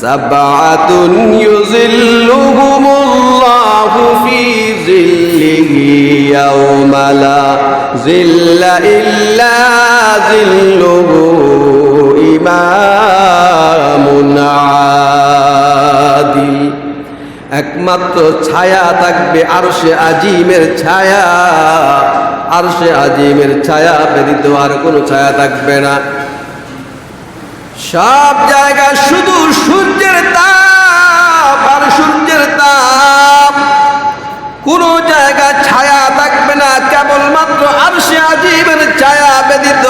সাবআতুন ইউযিল্লুহুমুল্লাহু ফি যিল্লিহি ইয়াওমা লা যিল্লা ইল্লা যিল্লুহু ইমামুন আদিল। একমাত্র ছায়া থাকবে আরশে আজিমের ছায়া, আরশে আজিমের ছায়া ব্যতীত আর কোনো ছায়া থাকবে না। সব জায়গায় শুধু সূর্যের তাপ আর সূর্যের তাপ, কোনো জায়গায় ছায়া থাকবে না, কেবলমাত্র আরশে আজিমের ছায়া ব্যতীত।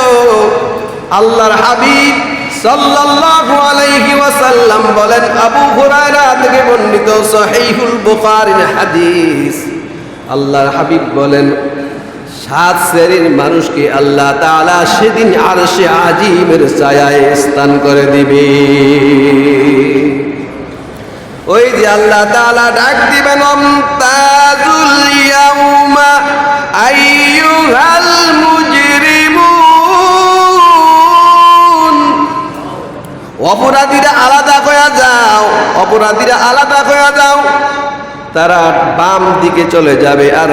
আল্লাহর হাবিব সাল্লাল্লাহু আলাইহি ওয়াসাল্লাম বলেন, আবু হুরায়রা থেকে বর্ণিত সহিহুল বুখারীর হাদিস, আল্লাহর হাবিব বলেন 7 শ্রেণীর মানুষকে আল্লাহ তাআলা সেদিন আরশে আজিমের ছায়ায় স্থান করে দিবে। ওই যে আল্লাহ তাআলা ডাক দিবেন, আমতাজুল ইয়াউমা আইয়ুহাল মুজরিমুন, অপরাধীরা আলাদা হয়ে যাও, অপরাধীরা আলাদা হয়ে যাও। তারা বাম দিকে চলে যাবে, আর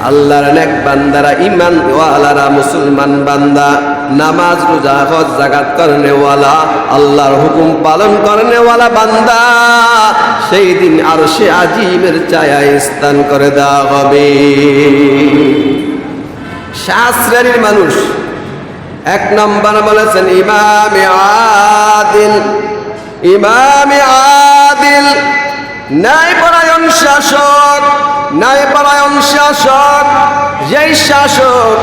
আল্লাহর নেক বান্দারা, ঈমান ওয়ালারা, মুসলমান বান্দা, নামাজ রোজা হজ যাকাত করনেওয়ালা, আল্লাহর হুকুম পালন করনেওয়ালা বান্দা সেই দিন আরশে আজিমের ছায়ায় স্থান করে দেওয়া হবে। 7 শ্রেণীর মানুষ। 1 নম্বর বলেছেন ইমামে আদিল, ইমামে আদিল, ন্যায়পরায়ণ শাসক, ন্যায়পরায়ণ শাসক, যেই শাসক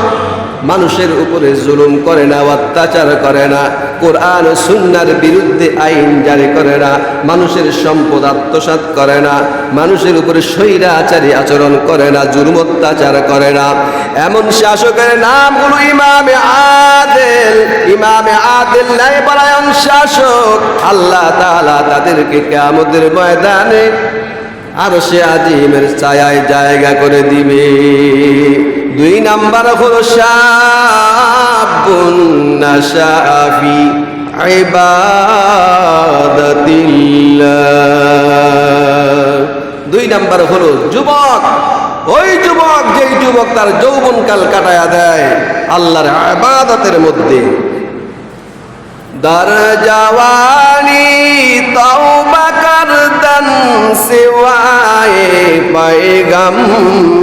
মানুষের উপরে জুলুম করে না, অত্যাচার করে না, কোরআন ও সুন্নাহর বিরুদ্ধে আইন জারি করে না, মানুষের সম্পদ আত্মসাৎ করে না, মানুষের উপরে স্বৈরাচারী আচরণ করে না, জুলুম অত্যাচার করে না, এমন শাসকের নাম হলো ইমামে আদিল। ইমামে আদিল, ন্যায়পরায়ণ শাসক, আল্লাহ তাআলা তাদেরকে কিয়ামতের ময়দানে আরশে আজিমের ছায়ায় জায়গা করে দিবে। 2 নাম্বার হলো শাবুন নাশাআ ফি ইবাদাতিল্লাহ। 2 নাম্বার হলো যুবক, ওই যুবক যেই যুবক তার যৌবনকাল কাটায়া দেয় আল্লাহর ইবাদতের মধ্যে। দার জওয়ানি তওবা করতন সিওয়ায়ে পয়গম্বরি,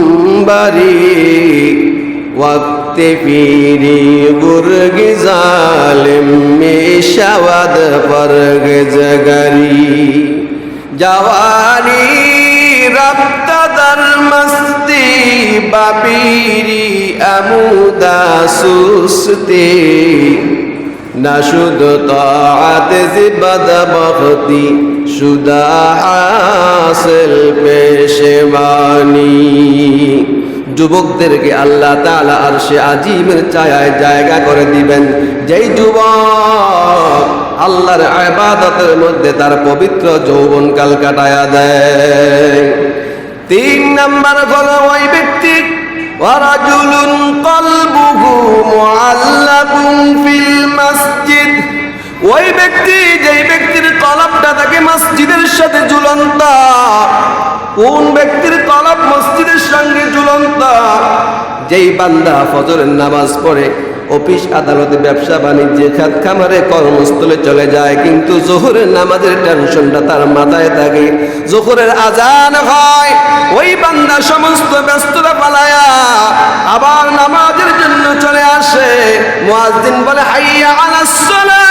वक्त पीरी गुर्ग जालिम में शवद परग जगरी। जवानी रब्त दर मस्ती बापीरी अमुदा सुस्ती, नशुद ताअत ज़िबद बख्ती शुदा हासिल पेशवानी। যুবকদেরকে আল্লাহ তাআলা আরশে আজিমের ছায়ায় জায়গা করে দিবেন, যেই যুবক আল্লাহর ইবাদতের মধ্যে তার পবিত্র যৌবনকাল কাটায়া দেয়। 3 নাম্বার হলো ওই ব্যক্তি ওয়ারাজুলুন কলবুহু মুআল্লাকুন ফিল মসজিদ, ওই ব্যক্তি যেই ব্যক্তির কলবটা থাকে মসজিদের সাথে ঝুলন্ত। কোন ব্যক্তির কলব মসজিদের সঙ্গে ঝুলন্ত? যেই বান্দা ফজরের নামাজ পড়ে, অফিস আদালতে, ব্যবসা বাণিজ্যে, খাত খামারে, কর্মস্থলে চলে যায়, কিন্তু জোহরের নামাজের টেনশনটা তার মাথায় থাকে। জোহরের আজান হয়, ওই বান্দা সমস্ত ব্যস্ততা পালায়া আবার নামাজের জন্য চলে আসে। মুয়াজ্জিন বলে হাইয়া আলাস সালাহ,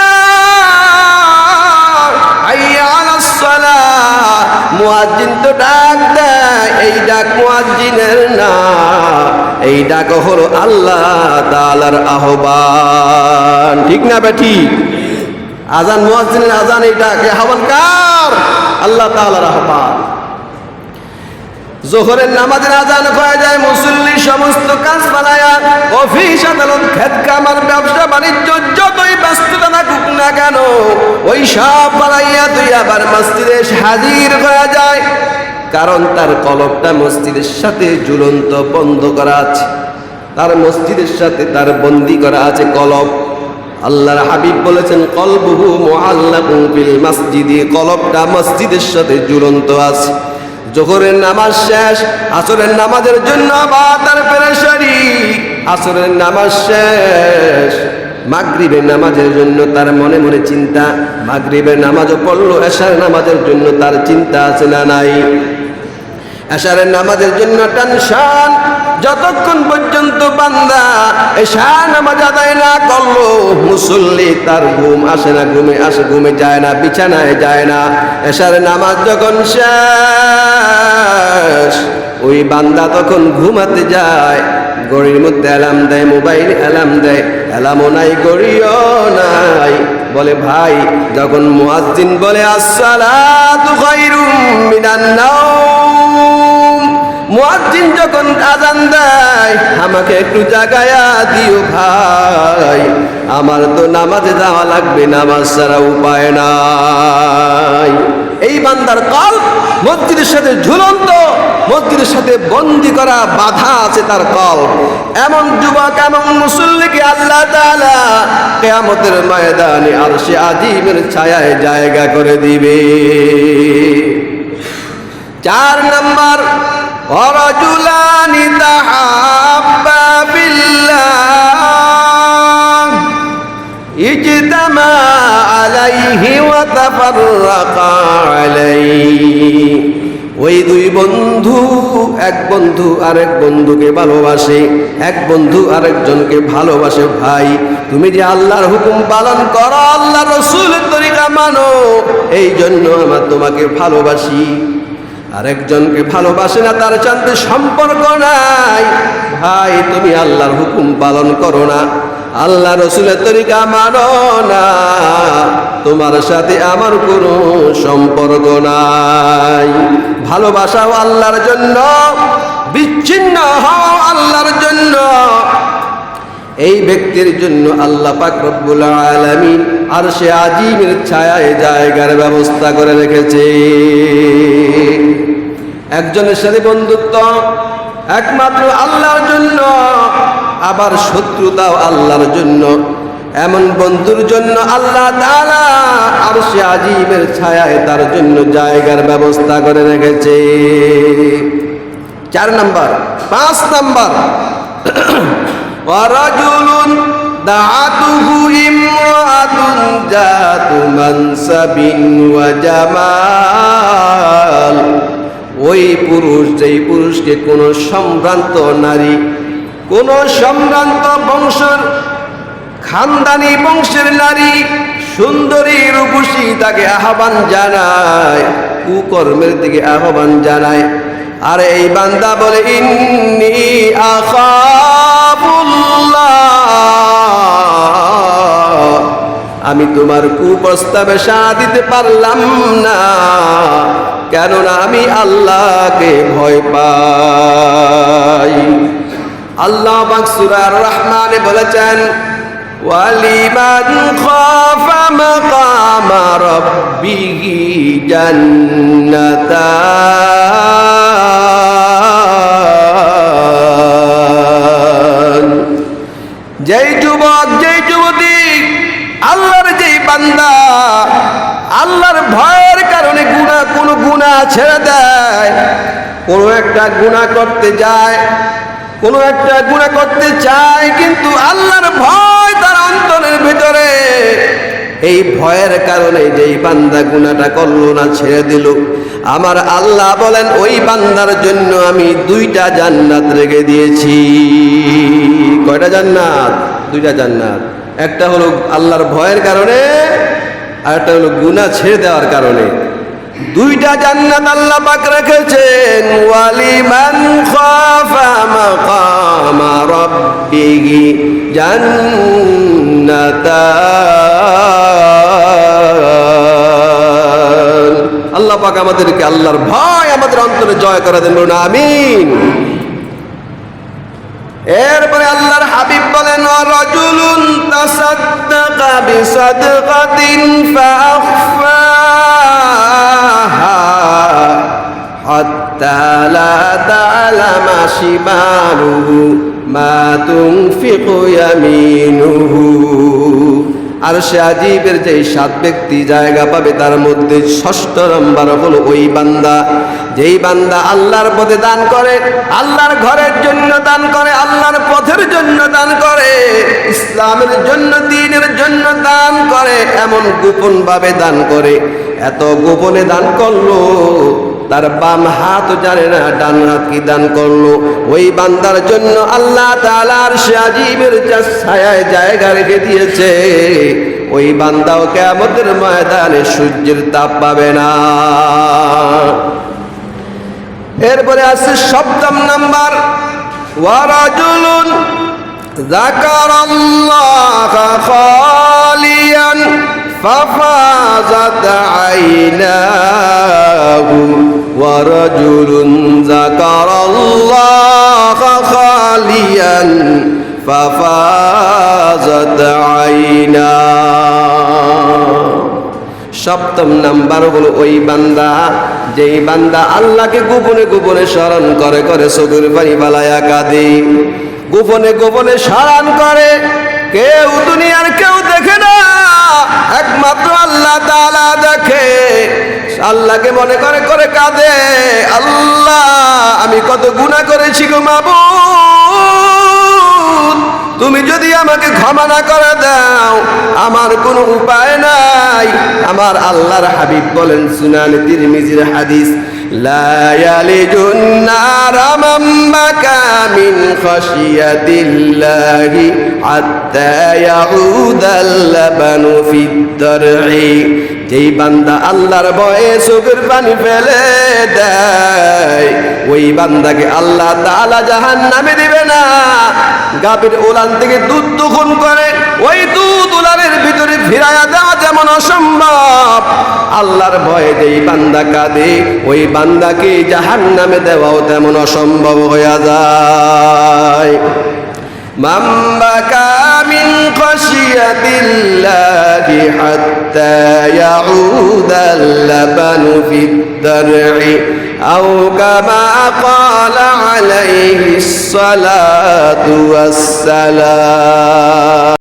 হাইয়া আলাস সালাহ। মুয়াজ্জিন তো ডাক দেয়, এই ডাক মুয়াজ্জিনের না, এই ডাক হলো আল্লাহ তাআলার আহ্বান। ঠিক না বেঠি? আজান মুয়াজ্জিনের আজান, এই ডাক, এই আহ্বান কার? আল্লাহ তাআলার আহ্বান। জোহরের নামাজের আজান হয়ে যায়, মুসল্লি সমস্ত কাজ ফালায়া অফিস আদালত, খেত খামার, ব্যবসা বাণিজ্য, যতই ব্যস্ততা থাকুক না কেন, ওই সব ফালাইয়া তুই আবার মসজিদে হাজির হয়ে যায়। কারণ তার কলবটা মসজিদের সাথে ঝুলন্ত, বন্ধ করা আছে, তার মসজিদের সাথে তার বন্দি করা আছে কলব। আল্লাহর হাবিব বলেছেন কলবুহু মুআল্লাকুন বিল মসজিদি, কলবটা মসজিদের সাথে ঝুলন্ত আছে। জোহরের নামাজ শেষ, আসরের নামাজের জন্য আবার তার পেরেশানি। আসরের নামাজ শেষ, মাগরিবের নামাজের জন্য তার মনে মনে চিন্তা। মাগরিবের নামাজও পড়লো, এশার নামাজের জন্য তার চিন্তা আছে না নাই? এশারের নামাজের জন্য টেনশন, যতক্ষণ পর্যন্ত বান্দা এশার নামাজ আদায় না করলো, মুসল্লি তার ঘুম আসে না, ঘুমে যায় না, বিছানায় যায় না। এশার নামাজ যখন শেষ, ওই বান্দা তখন ঘুমাতে যায়, ঘড়ির মধ্যে অ্যালার্ম দেয়, মোবাইল অ্যালার্ম দেয়, অ্যালার্মও নাই, ঘড়িও নাই। বলে ভাই, যখন মুয়াজ্জিন বলে আসসালাতু খায়রুম মিনান নাওম, মুয়াজ্জিন যখন আযান দেয়, আমাকে একটু জাগায়া দিও ভাই, আমার তো নামাজে যাওয়া লাগবে, নামাজ ছাড়া উপায় নাই। এই বান্দার কল মসজিদের সাথে ঝুলন্ত, মসজিদের সাথে বন্দি করা, বাধা আছে তার কল। এমন যুবক, এমন মুসল্লিকে আল্লাহ তাআলা কিয়ামতের ময়দানে আরশে আজিমের ছায়ায় জায়গা করে দিবে। 4 নাম্বার, ওয়ারাজুলানি তাহাব্বা ফিল্লাহ ইজতামা আলাইহি ওয়া তাফাররাকা আলাইহি। ওই দুই বন্ধু, এক বন্ধু আরেক বন্ধুকে ভালোবাসে, এক বন্ধু আরেকজনকে ভালোবাসে। ভাই, তুমি যে আল্লাহর হুকুম পালন করো, আল্লাহর রাসূলের তরিকা মানো, এই জন্য আমার তোমাকে ভালোবাসি। আরেকজনকে ভালোবাসে না, তার সাথে সম্পর্ক নাই। ভাই, তুমি আল্লাহর হুকুম পালন করো না, আল্লাহ রাসূলের তরিকা মানো না, তোমার সাথে আমার কোনো সম্পর্ক নাই। ভালোবাসাও আল্লাহর জন্য, বিচ্ছিন্ন হও আল্লাহর জন্য। এই ব্যক্তির জন্য আল্লাহ পাক রব্বুল আলামিন আরশে আজিমের ছায়ায় জায়গার ব্যবস্থা করে রেখেছে। একজনের সাথে বন্ধুত্ব একমাত্র আল্লাহর জন্য, আবার শত্রুতাও আল্লাহর জন্য। এমন বন্ধুর জন্য আল্লাহ তাআলা আরশে আজিমের ছায়ায় তার জন্য জায়গার ব্যবস্থা করে রেখেছে। 4 নাম্বার। 5 নাম্বার, ওয়ারাজুলুন দাআতুহু ইমরাতুন জাতু মানসাবিন ওয়া জামাল। ওই পুরুষ, যেই পুরুষকে কোনো সম্ভ্রান্ত নারী, কোন সম্ভ্রান্ত বংশের, খানদানি বংশের নারী, সুন্দরী রূপসী, তাকে আহ্বান জানায়, কুকর্মের দিকে আহ্বান জানায়। আর এই বান্দা বলে ইন্নী আখাফুল্লাহ, আমি তোমার কুপ্রস্তাবে সাড়া দিতে পারলাম না, কেননা আমি আল্লাহকে ভয় পাই। আল্লাহ পাক সূরা আর-রহমানে বলেছেন ওয়ালিমান খাফা মাকামা রাব্বিহি জান্নাতান। যেই যুবক, যেই যুবতী, আল্লাহর যেই বান্দা আল্লাহর ভয়ের কারণে কোনো গুনাহ ছেড়ে দেয়, কোনো একটা গুনাহ করতে যায়, কোনো একটা গুনাহ করতে চায়, কিন্তু আল্লাহর ভয় তার অন্তরের ভিতরে, এই ভয়ের কারণে যেই বান্দা গুনাহটা করলো না, ছেড়ে দিল, আমার আল্লাহ বলেন ওই বান্দার জন্য আমি 2টা জান্নাত রেখে দিয়েছি। কয়টা জান্নাত? 2টা জান্নাত। একটা হলো আল্লাহর ভয়ের কারণে, আর একটা হলো গুনাহ ছেড়ে দেওয়ার কারণে। 2টা জান্নাত আল্লাহ পাক রেখেছেন। ওয়ালিমান খাফা মাকামা রাব্বিহি জান্নাতান। আল্লাহ পাক আমাদেরকে আল্লাহর ভয় আমাদের অন্তরে জয় করে দেন, বলুন আমিন। এরপরে আল্লাহর হাবিব বলেন রাজুলুন তাসাদ্দাকা বিসাদকাতিন ফাআখফাহা হাত্তা লা তা'লামা শিমালুহু মা তুনফিকু ইয়ামিনুহু। আরশে আজিবের যেই 7 ব্যক্তি জায়গা পাবে তার মধ্যে 6 নম্বর হলো ওই বান্দা, যেই বান্দা আল্লাহর পথে দান করে, আল্লাহর ঘরের জন্য দান করে, আল্লাহর পথের জন্য দান করে, ইসলামের জন্য, দ্বীনের জন্য দান করে, এমন গোপন ভাবে দান করে। এত গোপনে দান করলো তার বাম হাত জানে না ডান হাত কি দান করলো। ওই বান্দার জন্য আল্লাহ তাআলা আরশে আজিবের ছায়ায় জায়গা রেখে দিয়েছে। ওই বান্দাও কিয়ামতের ময়দানে সূর্যের তাপ পাবে না। এরপরে আছে 7 নাম্বার, ওয়ারাজুলুন যাকারাল্লাহা খালিয়ান ফাফাযাত আইনাহু, ওয়ারাজুলুন যাকারাল্লাহা খালিয়ান ফাফাযাত আইনাহু। 7 নাম্বার হলো ওই বান্দা, যেই বান্দা আল্লাহকে গোপনে গোপনে স্মরণ করে করে চোখের পানি বালায়া কাঁদে, গোপনে গোপনে স্মরণ করে, কেউ দুনিয়ার কেউ দেখে না, একমাত্র আল্লাহ তাআলা দেখে। আল্লাহকে মনে করে করে কাঁদে, আল্লাহ আমি কত গুনাহ করেছি গো মাবুদ, তুমি যদি আমাকে ক্ষমা না করে দাও আমার কোনো উপায় নাই। আমার আল্লাহর হাবিব বলেন, সুনান তিরমিজির হাদিস, লা ইয়ালিজুন নারা মান বাকা মিন খাশিয়াতিল্লাহি হাত্তা ইয়াউদাল লাবানু ফিদ দারই। যেই বান্দা আল্লাহর ভয়ে চোখের পানি ফেলে দেয়, ওই বান্দাকে আল্লাহ তাআলা জাহান্নামে দিবে না। গাভীর উলান থেকে দুধ দোহন করে, ওই দুধ উলানের ভিতরে ফিরাইয়া দেওয়া যেমন অসম্ভব, আল্লাহর ভয়ে যেই বান্দা কাঁদে ওই বান্দাকে জাহান্নামে দেওয়াও তেমন অসম্ভব হয়ে যায়। মান বাকা মিন খাশিয়াতিল্লাহি হাত্তা ইয়াউদাল লাবানু ফিদ দারই আও কামা ক্বালা আলাইহিস সালাতু ওয়াস সালাম।